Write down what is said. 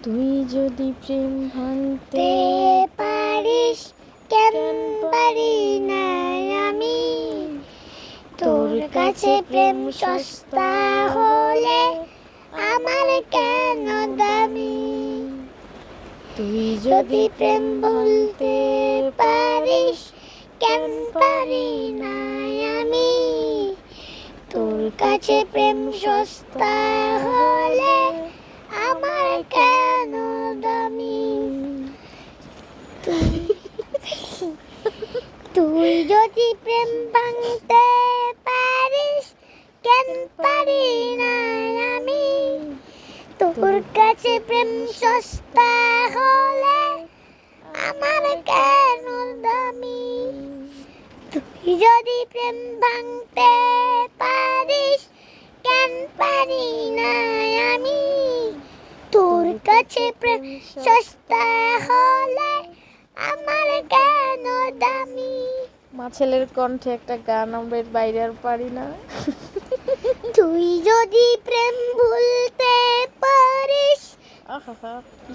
তুই যদি প্রেম ভাঙতে তে পারিস কেন পারি না আমি, তোর কাছে প্রেম সস্তা হলে আমার কেন দামি। তুই যদি প্রেম বলতে পারিস কেন পারি না আমি, তোর কাছে প্রেম সস্তা হলে আমার কেন দামি। তুই যদি প্রেম ভাঙতে পারিস কেন পারি না আমি, তোর কাছে প্রেম সস্তা হলে আমার কেন দামি। তুই যদি প্রেম ভাঙতে পারিস কেন পারি না আমি, তোর কাছে প্রেম সস্তা হলে আমার কেন দামি। মা ছেলের কণ্ঠে একটা গান আমরা এর বাইরে আর পারি না। তুই যদি প্রেম ভুলতে পারিস আহা কি